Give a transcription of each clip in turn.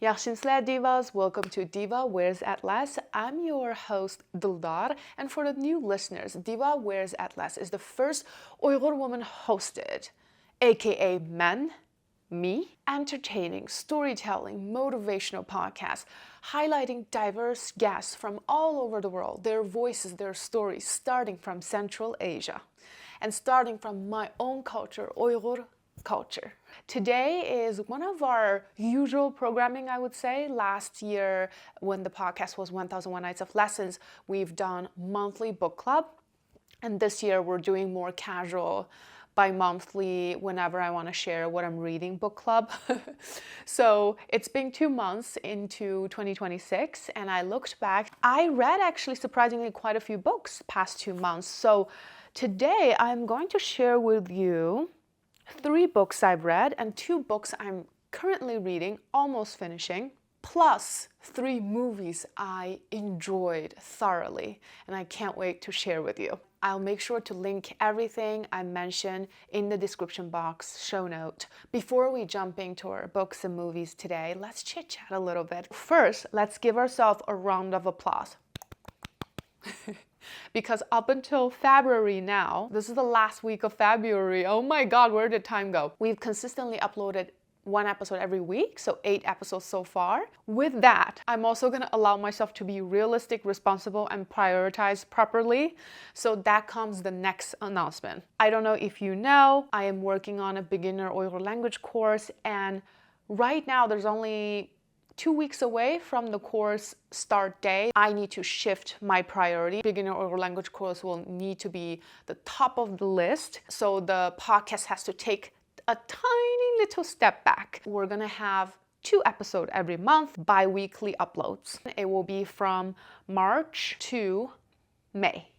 Yaxshinsizlar divas, welcome to Diva Wears Atlas. I'm your host Dildar, and for the new listeners, Diva Wears Atlas is the first Uyghur woman hosted, aka me, entertaining, storytelling, motivational podcast, highlighting diverse guests from all over the world, their voices, their stories, starting from Central Asia, and starting from my own culture, Uyghur culture. Today is one of our usual programming, I would say. Last year, when the podcast was 1001 Nights of Lessons, we've done monthly book club. And this year, we're doing more casual, bi-monthly, whenever I want to share what I'm reading book club. So it's been 2 months into 2026, and I looked back. I read actually surprisingly quite a few books past 2 months. So today, I'm going to share with you 3 books I've read and 2 books I'm currently reading, almost finishing, plus 3 movies I enjoyed thoroughly and I can't wait to share with you. I'll make sure to link everything I mentioned in the description box, show note. Before we jump into our books and movies today, let's chit chat a little bit. First, let's give ourselves a round of applause. Because up until February now, this is the last week of February. Oh my God, where did time go? We've consistently uploaded 1 episode every week, so 8 episodes so far. With that, I'm also gonna allow myself to be realistic, responsible, and prioritize properly. So that comes the next announcement. I don't know if you know, I am working on a beginner Uyghur language course, and right now there's only 2 weeks away from the course start day. I need to shift my priority. Beginner Uyghur language course will need to be the top of the list. So the podcast has to take a tiny little step back. We're gonna have 2 episodes every month, bi-weekly uploads. It will be from March to May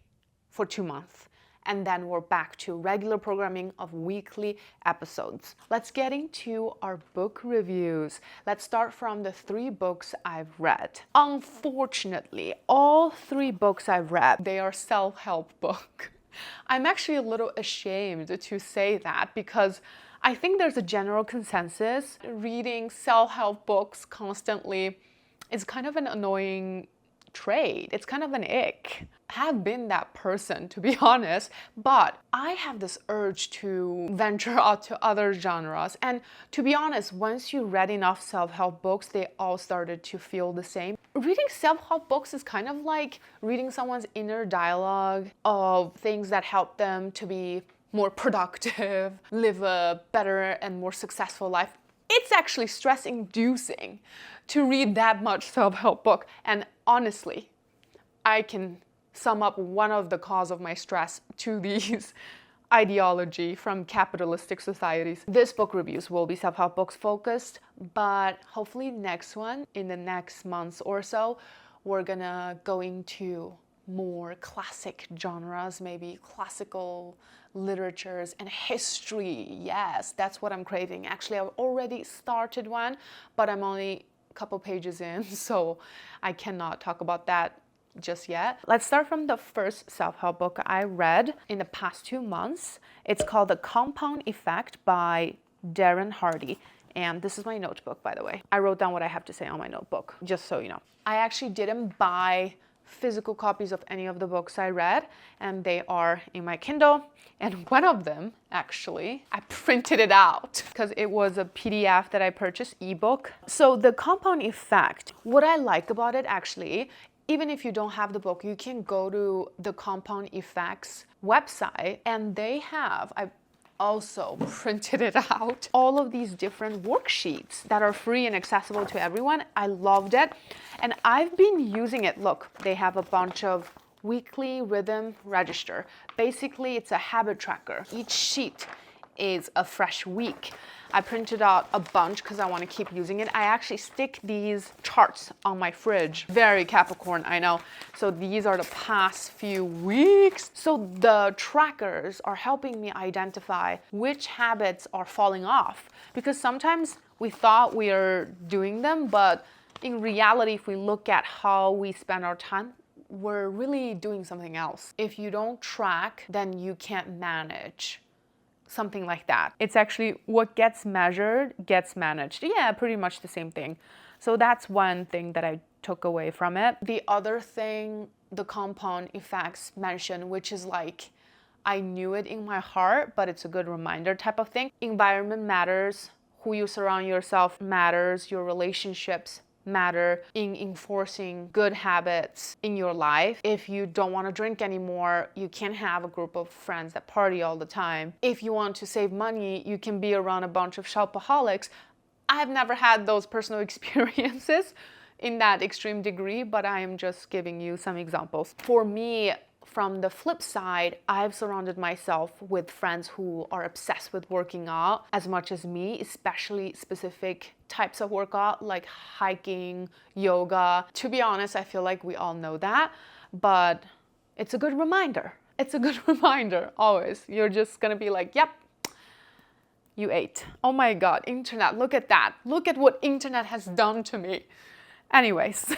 for 2 months. And then we're back to regular programming of weekly episodes. Let's get into our book reviews. Let's start from the 3 books I've read. Unfortunately, all 3 books I've read, they are self-help books. I'm actually a little ashamed to say that because I think there's a general consensus. Reading self-help books constantly is kind of an annoying trait. It's kind of an ick. I have been that person, to be honest, but I have this urge to venture out to other genres. And to be honest, once you read enough self-help books, they all started to feel the same. Reading self-help books is kind of like reading someone's inner dialogue of things that help them to be more productive, live a better and more successful life. It's actually stress-inducing to read that much self-help book. And honestly, I can sum up one of the cause of my stress to these ideology from capitalistic societies. This book reviews will be self-help books focused, but hopefully next one, in the next months or so, we're gonna go into more classic genres, maybe classical literatures and history. Yes, that's what I'm craving. Actually, I've already started one, but I'm only a couple pages in, so I cannot talk about that just yet. Let's start from the first self-help book I read in the past 2 months. It's called The Compound Effect by Darren Hardy. And this is my notebook, by the way. I wrote down what I have to say on my notebook, just so you know. I actually didn't buy physical copies of any of the books I read, and they are in my Kindle. And one of them, actually, I printed it out because it was a PDF that I purchased, ebook. So The Compound Effect, what I like about it actually, even if you don't have the book, you can go to the Compound Effects website, and they have, I also printed it out, all of these different worksheets that are free and accessible to everyone. I loved it, and I've been using it. Look, they have a bunch of weekly rhythm register. Basically, it's a habit tracker. Each sheet is a fresh week. I printed out a bunch because I want to keep using it. I actually stick these charts on my fridge. Very Capricorn, I know. So these are the past few weeks. So the trackers are helping me identify which habits are falling off. Because sometimes we thought we are doing them, but in reality, if we look at how we spend our time, we're really doing something else. If you don't track, then you can't manage something like that. It's actually what gets measured gets managed. Yeah, pretty much the same thing. So that's one thing that I took away from it. The other thing the compound effects mention, which is like, I knew it in my heart, but it's a good reminder type of thing. Environment matters. Who you surround yourself matters. Your relationships matter in enforcing good habits in your life. If you don't want to drink anymore, you can't have a group of friends that party all the time. If you want to save money, you can be around a bunch of shopaholics. I have never had those personal experiences in that extreme degree, but I am just giving you some examples. For me, from the flip side, I've surrounded myself with friends who are obsessed with working out as much as me, especially specific types of workout like hiking, yoga. To be honest, I feel like we all know that, but it's a good reminder. It's a good reminder always. You're just gonna be like, yep, you ate. Oh my God, internet, look at that. Look at what internet has done to me. Anyways,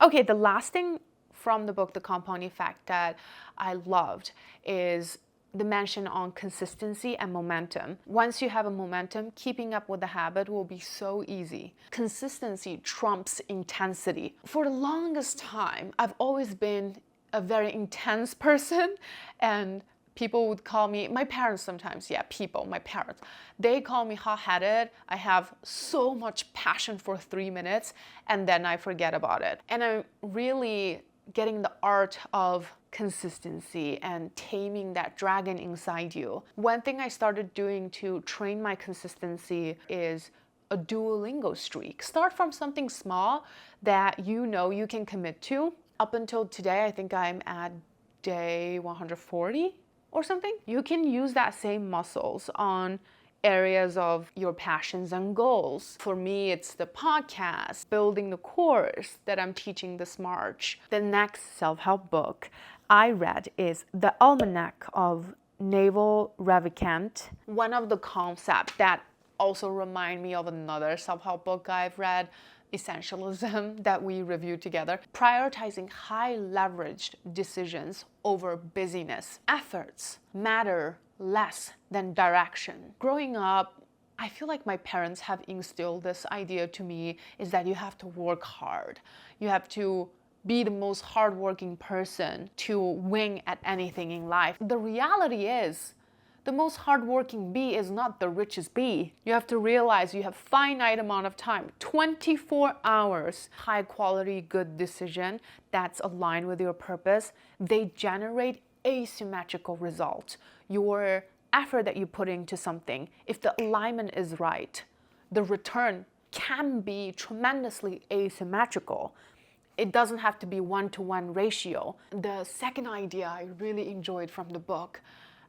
okay, the last thing from the book, The Compound Effect, that I loved is the mention on consistency and momentum. Once you have a momentum, keeping up with the habit will be so easy. Consistency trumps intensity. For the longest time, I've always been a very intense person, and people would call me, my parents sometimes, my parents, they call me hot-headed. I have so much passion for 3 minutes and then I forget about it. And I'm really getting the art of consistency and taming that dragon inside you. One thing I started doing to train my consistency is a Duolingo streak. Start from something small that you know you can commit to. Up until today, I think I'm at day 140 or something. You can use that same muscles on areas of your passions and goals. For me, it's the podcast, building the course that I'm teaching this March. The next self-help book I read is The Almanac of Naval Ravikant. One of the concepts that also remind me of another self-help book I've read, Essentialism, that we reviewed together. Prioritizing high leveraged decisions over busyness. Efforts matter less than direction. Growing up, I feel like my parents have instilled this idea to me, is that you have to work hard. You have to be the most hardworking person to win at anything in life. The reality is, the most hardworking bee is not the richest bee. You have to realize you have finite amount of time, 24 hours. High quality, good decision that's aligned with your purpose, they generate asymmetrical results. Your effort that you put into something, if the alignment is right, the return can be tremendously asymmetrical. It doesn't have to be 1-to-1 ratio. The second idea I really enjoyed from the book,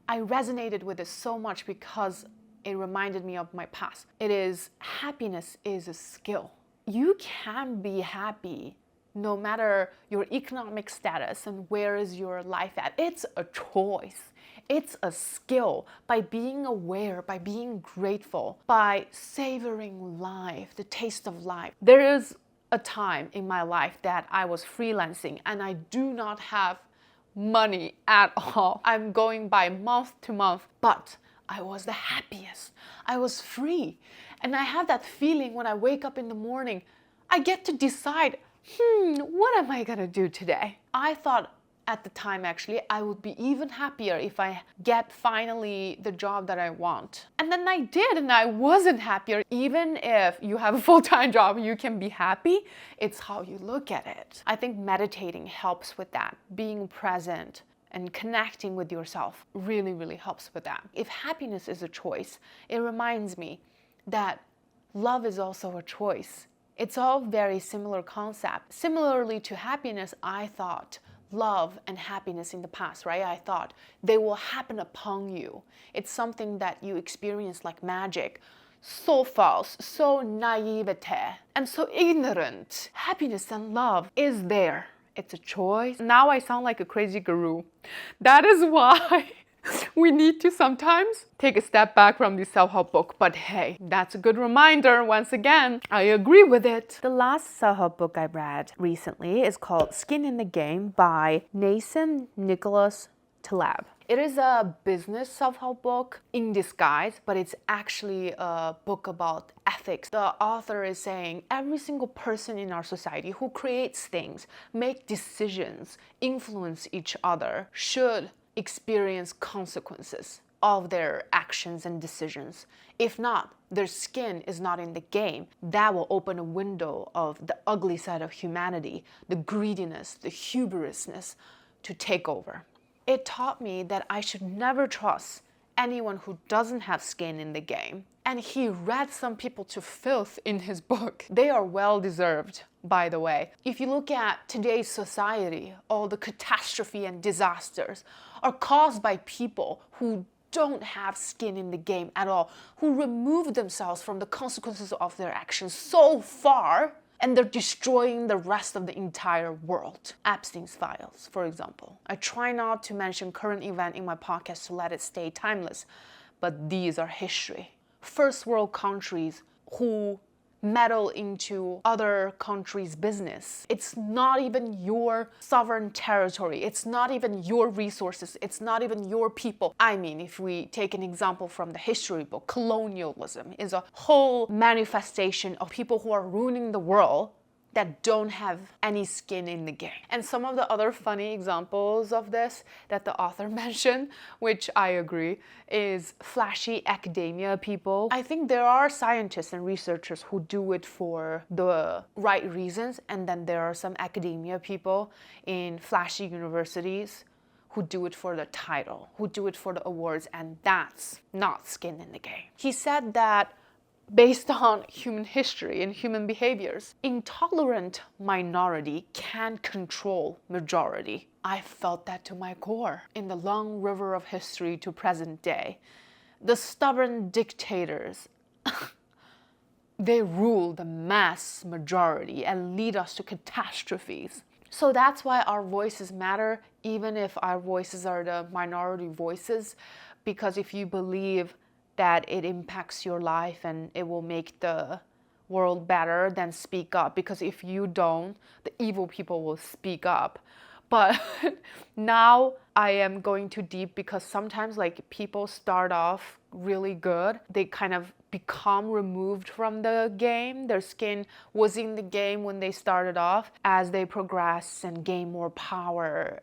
I resonated with it so much because it reminded me of my past. It is, happiness is a skill. You can be happy no matter your economic status and where is your life at. It's a choice. It's a skill. By being aware, by being grateful, by savoring life, the taste of life. There is a time in my life that I was freelancing and I do not have money at all. I'm going by month to month, but I was the happiest. I was free. And I have that feeling when I wake up in the morning, I get to decide, what am I gonna do today? I thought at the time, actually, I would be even happier if I get finally the job that I want. And then I did, and I wasn't happier. Even if you have a full-time job, you can be happy. It's how you look at it. I think meditating helps with that. Being present and connecting with yourself really, really helps with that. If happiness is a choice, it reminds me that love is also a choice. It's all very similar concept. Similarly to happiness, I thought love and happiness in the past, right? I thought they will happen upon you. It's something that you experience like magic. So false, so naivete, and so ignorant. Happiness and love is there. It's a choice. Now I sound like a crazy guru. That is why we need to sometimes take a step back from the self-help book. But hey, that's a good reminder. Once again, I agree with it. The last self-help book I read recently is called Skin in the Game by Nassim Nicholas Taleb. It is a business self-help book in disguise, but it's actually a book about ethics. The author is saying every single person in our society who creates things, make decisions, influence each other, should experience consequences of their actions and decisions. If not, their skin is not in the game. That will open a window of the ugly side of humanity, the greediness, the hubrisness to take over. It taught me that I should never trust anyone who doesn't have skin in the game. And he read some people to filth in his book. They are well deserved, by the way. If you look at today's society, all the catastrophe and disasters are caused by people who don't have skin in the game at all, who remove themselves from the consequences of their actions so far, and they're destroying the rest of the entire world. Epstein's files, for example. I try not to mention current event in my podcast to let it stay timeless, but these are history. First world countries who meddle into other countries' business. It's not even your sovereign territory. It's not even your resources. It's not even your people. I mean, if we take an example from the history book, colonialism is a whole manifestation of people who are ruining the world that don't have any skin in the game. And some of the other funny examples of this that the author mentioned, which I agree, is flashy academia people. I think there are scientists and researchers who do it for the right reasons, and then there are some academia people in flashy universities who do it for the title, who do it for the awards, and that's not skin in the game. He said that based on human history and human behaviors, intolerant minority can control majority. I felt that to my core in the long river of history to present day. The stubborn dictators, they rule the mass majority and lead us to catastrophes. So that's why our voices matter, even if our voices are the minority voices, because if you believe that it impacts your life and it will make the world better, then speak up. Because if you don't, the evil people will speak up. But now I am going too deep because sometimes like people start off really good. They kind of become removed from the game. Their skin was in the game when they started off. As they progress and gain more power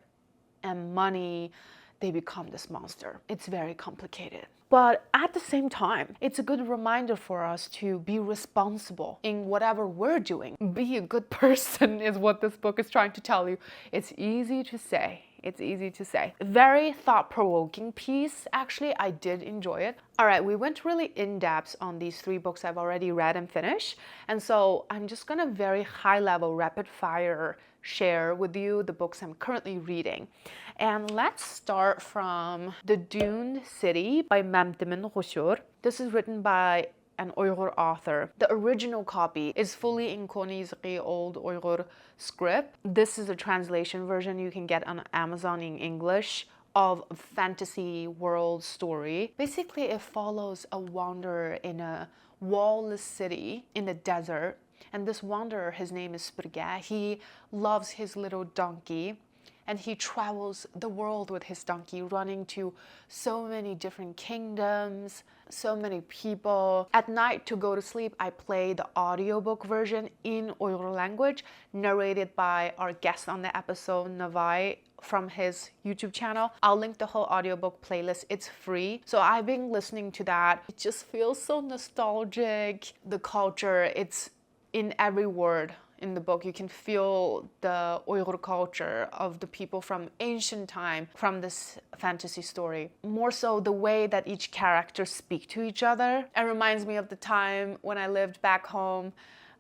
and money, they become this monster. It's very complicated. But at the same time, it's a good reminder for us to be responsible in whatever we're doing. Be a good person is what this book is trying to tell you. It's easy to say. It's easy to say. Very thought-provoking piece. Actually, I did enjoy it. All right, we went really in-depth on these 3 books I've already read and finished. And so I'm just gonna very high-level, rapid-fire share with you the books I'm currently reading. And let's start from The Dune City by Mamdemin Ghoshur. This is written by an Uyghur author. The original copy is fully in Konizgi Old Uyghur script. This is a translation version you can get on Amazon in English of a fantasy world story. Basically, it follows a wanderer in a wallless city in the desert. And this wanderer, his name is Spurga. He loves his little donkey and he travels the world with his donkey, running to so many different kingdoms, so many people. At night to go to sleep, I play the audiobook version in Uyghur language, narrated by our guest on the episode, Navai, from his YouTube channel. I'll link the whole audiobook playlist. It's free. So I've been listening to that. It just feels so nostalgic. The culture, it's in every word in the book. You can feel the Uyghur culture of the people from ancient time from this fantasy story. More so the way that each character speak to each other. It reminds me of the time when I lived back home,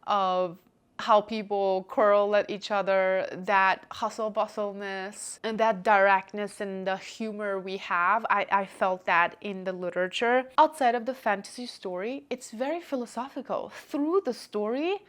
of how people quarrel at each other, that hustle bustleness and that directness and the humor we have. I felt that in the literature. Outside of the fantasy story, it's very philosophical. Through the story,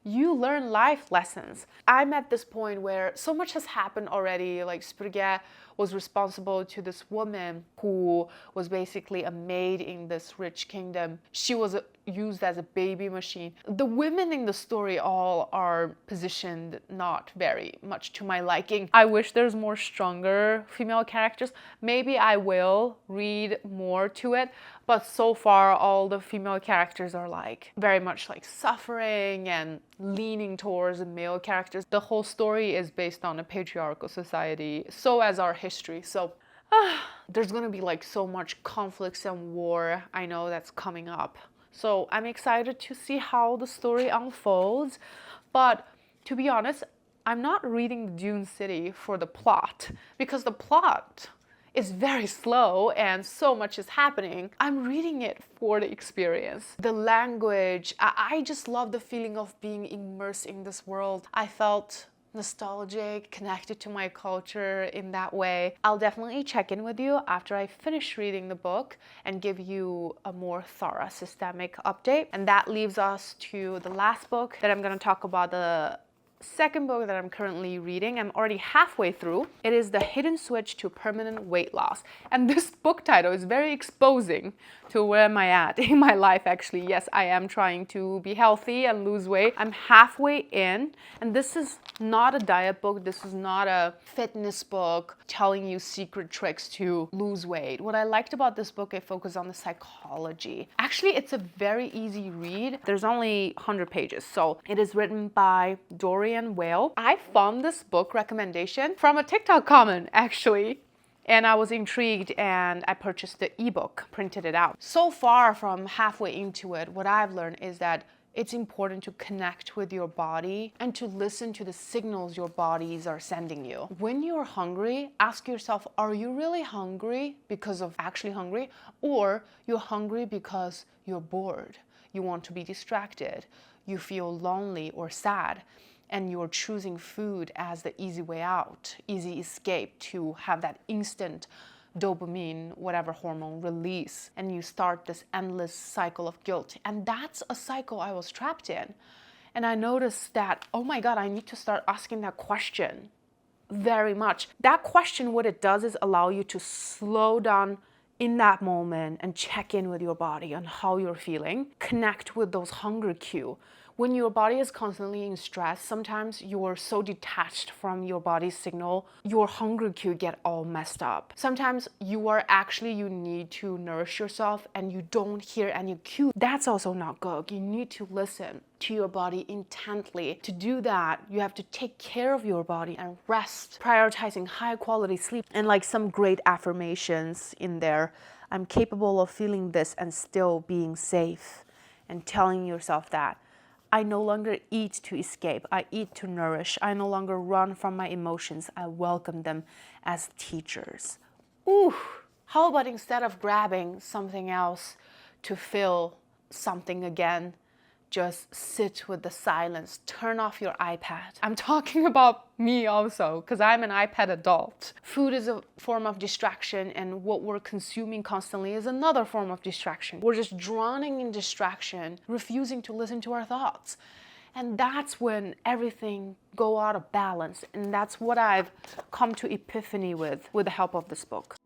you learn life lessons. I'm at this point where so much has happened already. Like Spurga was responsible to this woman who was basically a maid in this rich kingdom. She was used as a baby machine. The women in the story all are positioned not very much to my liking. I wish there's more stronger female characters. Maybe I will read more to it, but so far all the female characters are like very much like suffering and leaning towards the male characters. The whole story is based on a patriarchal society, so as our history. So there's gonna be like so much conflicts and war, I know, that's coming up. So I'm excited to see how the story unfolds. But to be honest, I'm not reading Dune City for the plot, because the plot is very slow and so much is happening. I'm reading it for the experience. The language, I just love the feeling of being immersed in this world. I felt nostalgic, connected to my culture in that way. I'll definitely check in with you after I finish reading the book and give you a more thorough systemic update. And that leaves us to the last book that I'm going to talk about, the second book that I'm currently reading. I'm already halfway through. It is The Hidden Switch to Permanent Weight Loss. And this book title is very exposing to where am I at in my life, actually. Yes, I am trying to be healthy and lose weight. I'm halfway in, and this is not a diet book. This is not a fitness book telling you secret tricks to lose weight. What I liked about this book, it focused on the psychology. Actually, it's a very easy read. There's only 100 pages, so it is written by Dorian Whale. I found this book recommendation from a TikTok comment, actually. And I was intrigued and I purchased the ebook, printed it out. So far from halfway into it, what I've learned is that it's important to connect with your body and to listen to the signals your bodies are sending you. When you're hungry, ask yourself, are you really hungry because of actually hungry? Or you're hungry because you're bored, you want to be distracted, you feel lonely or sad, and you're choosing food as the easy way out, easy escape to have that instant dopamine, whatever hormone release, and you start this endless cycle of guilt. And that's a cycle I was trapped in. And I noticed that, oh my God, I need to start asking that question very much. That question, what it does is allow you to slow down in that moment and check in with your body on how you're feeling, connect with those hunger cues. When your body is constantly in stress, sometimes you're so detached from your body's signal, your hunger cue get all messed up. Sometimes you need to nourish yourself and you don't hear any cue. That's also not good. You need to listen to your body intently. To do that, you have to take care of your body and rest, prioritizing high quality sleep. And like some great affirmations in there, I'm capable of feeling this and still being safe, and telling yourself that. I no longer eat to escape, I eat to nourish. I no longer run from my emotions, I welcome them as teachers. Ooh, how about instead of grabbing something else to feel something again, just sit with the silence, turn off your iPad. I'm talking about me also, because I'm an iPad adult. Food is a form of distraction, and what we're consuming constantly is another form of distraction. We're just drowning in distraction, refusing to listen to our thoughts. And that's when everything go out of balance. And that's what I've come to epiphany with the help of this book.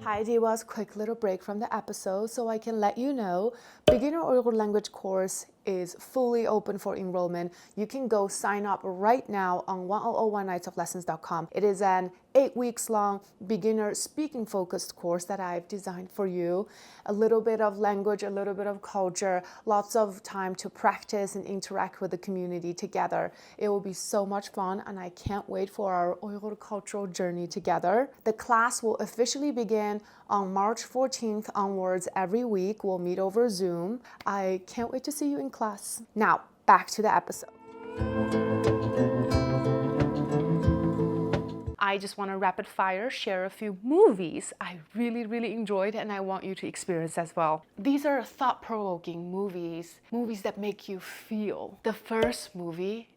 Hi Divas, quick little break from the episode so I can let you know beginner Uyghur language course is fully open for enrollment. You can go sign up right now on 1001nightsoflessons.com. It is an 8 weeks long beginner speaking focused course that I've designed for you. A little bit of language, a little bit of culture, lots of time to practice and interact with the community together. It will be so much fun and I can't wait for our Uyghur cultural journey together. The class will officially begin on March 14th onwards. Every week we'll meet over Zoom. I can't wait to see you in class. Now, back to the episode. I just want to rapid fire share a few movies I really enjoyed and I want you to experience as well. These are thought-provoking movies that make you feel. The first movie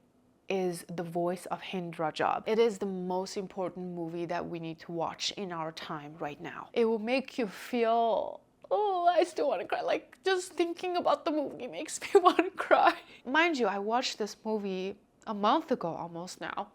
is The Voice of Hind Rajab. It is the most important movie that we need to watch in our time right now. It will make you feel Oh, I still want to cry. Like, just thinking about the movie makes me want to cry. Mind you, I watched this movie a month ago almost now,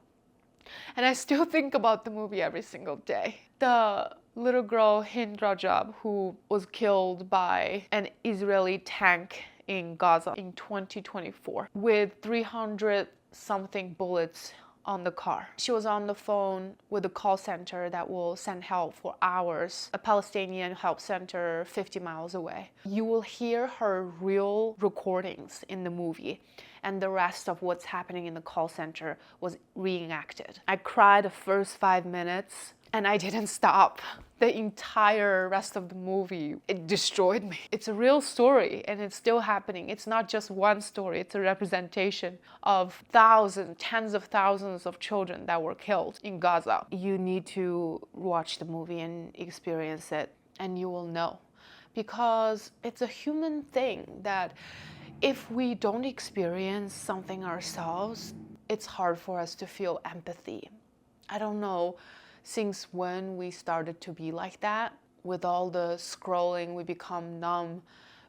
and I still think about the movie every single day. The little girl Hind Rajab, who was killed by an Israeli tank in Gaza in 2024 with 300 something bullets on the car. She was on the phone with a call center that will send help for hours, a Palestinian help center 50 miles away. You will hear her real recordings in the movie, and the rest of what's happening in the call center was reenacted. I cried the first 5 minutes, and I didn't stop. The entire rest of the movie, it destroyed me. It's a real story, and it's still happening. It's not just one story, it's a representation of thousands, tens of thousands of children that were killed in Gaza. You need to watch the movie and experience it, and you will know. Because it's a human thing that if we don't experience something ourselves, it's hard for us to feel empathy. I don't know since when we started to be like that. With all the scrolling, we become numb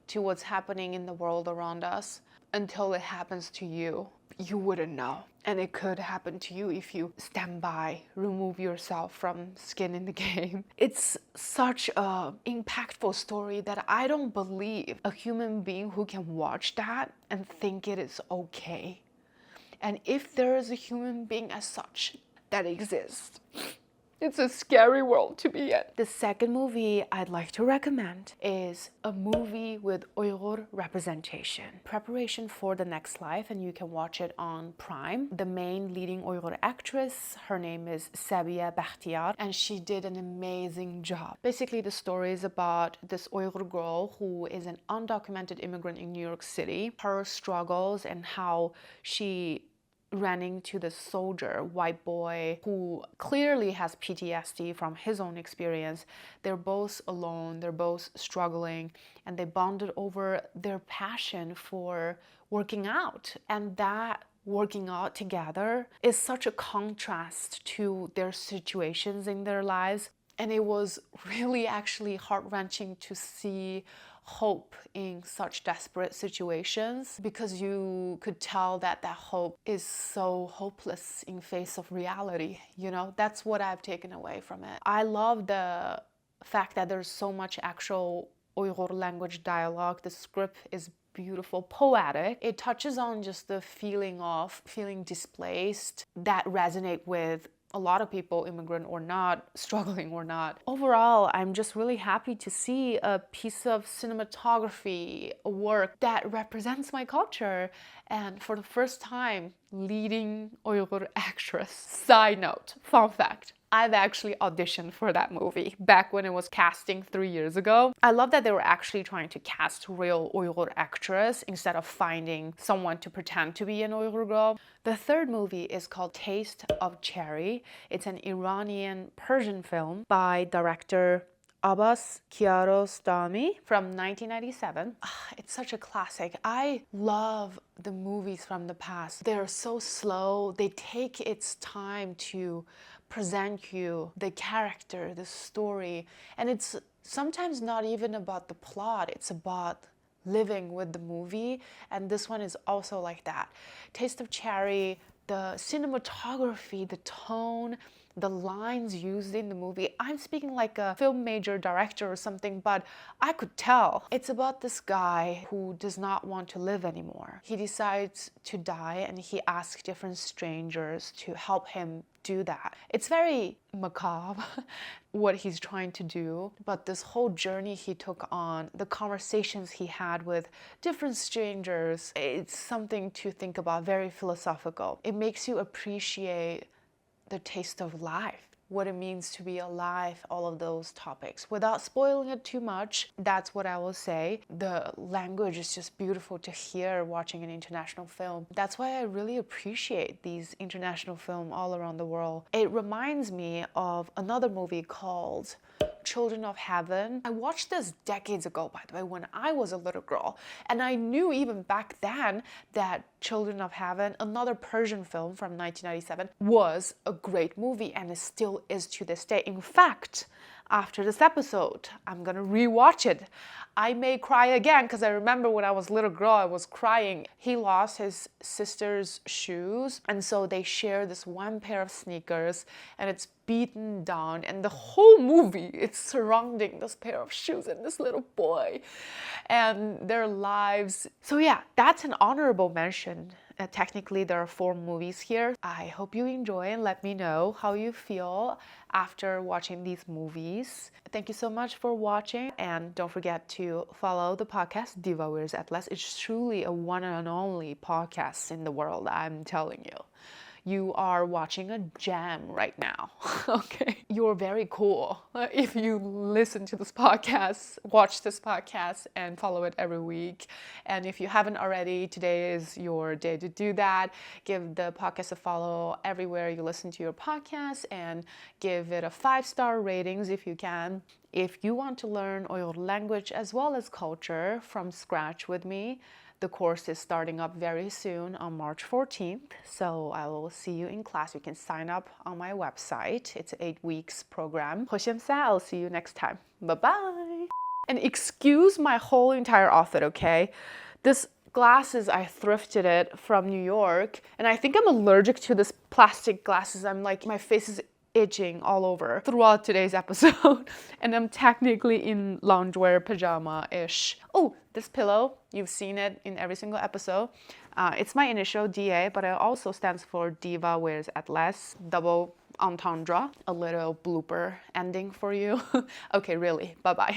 to what's happening in the world around us. Until it happens to you, you wouldn't know. And it could happen to you if you stand by, remove yourself from skin in the game. It's such an impactful story that I don't believe a human being who can watch that and think it is okay. And if there is a human being as such that exists, it's a scary world to be in. The second movie I'd like to recommend is a movie with Uyghur representation. Preparation for the Next Life, and you can watch it on Prime. The main leading Uyghur actress, her name is Sabiha Bakhtiyar, and she did an amazing job. Basically, the story is about this Uyghur girl who is an undocumented immigrant in New York City, her struggles and how she ran into this soldier, white boy, who clearly has PTSD from his own experience. They're both alone, they're both struggling, and they bonded over their passion for working out. And that working out together is such a contrast to their situations in their lives. And it was really actually heart-wrenching to see hope in such desperate situations, because you could tell that that hope is so hopeless in face of reality. You know, that's what I've taken away from it. I love the fact that there's so much actual Uyghur language dialogue. The script is beautiful, poetic. It touches on just the feeling of feeling displaced that resonate with a lot of people, immigrant or not, struggling or not. Overall, I'm just really happy to see a piece of cinematography, a work that represents my culture, and for the first time, leading Uyghur actress. Side note, fun fact, I've actually auditioned for that movie back when it was casting 3 years ago. I love that they were actually trying to cast real Uyghur actress instead of finding someone to pretend to be an Uyghur girl. The third movie is called Taste of Cherry. It's an Iranian Persian film by director Abbas Kiarostami from 1997. It's such a classic. I love the movies from the past. They're so slow. They take its time to present you the character, the story, and it's sometimes not even about the plot, it's about living with the movie, and this one is also like that. Taste of Cherry, the cinematography, the tone, the lines used in the movie. I'm speaking like a film major director or something, but I could tell. It's about this guy who does not want to live anymore. He decides to die, and he asks different strangers to help him do that. It's very macabre what he's trying to do, but this whole journey he took on, the conversations he had with different strangers, it's something to think about, very philosophical. It makes you appreciate the taste of life, what it means to be alive, all of those topics. Without spoiling it too much, that's what I will say. The language is just beautiful to hear watching an international film. That's why I really appreciate these international films all around the world. It reminds me of another movie called Children of Heaven. I watched this decades ago, by the way, when I was a little girl, and I knew even back then that Children of Heaven, another Persian film from 1997, was a great movie, and it still is to this day. In fact, after this episode. I'm gonna rewatch it. I may cry again because I remember when I was a little girl, I was crying. He lost his sister's shoes, and so they share this one pair of sneakers, and it's beaten down, and the whole movie it's surrounding this pair of shoes and this little boy and their lives. So yeah, that's an honorable mention. Technically, there are 4 movies here. I hope you enjoy and let me know how you feel after watching these movies. Thank you so much for watching, and don't forget to follow the podcast Diva Wears Atlas. It's truly a one and only podcast in the world, I'm telling you. You are watching a gem right now, okay? You're very cool if you listen to this podcast, watch this podcast, and follow it every week. And if you haven't already, today is your day to do that. Give the podcast a follow everywhere you listen to your podcast, and give it a 5-star ratings if you can. If you want to learn Uyghur language as well as culture from scratch with me, the course is starting up very soon on March 14th, so I will see you in class. You can sign up on my website. It's an 8 weeks program. Hoşçakalın. I'll see you next time. Bye-bye. And excuse my whole entire outfit, okay? This glasses, I thrifted it from New York, and I think I'm allergic to this plastic glasses. I'm like, my face is itching all over throughout today's episode. And I'm technically in loungewear pajama-ish. Oh, this pillow, you've seen it in every single episode. It's my initial DA, but it also stands for Diva Wears Atlas, double entendre. A little blooper ending for you. Okay, really, bye-bye.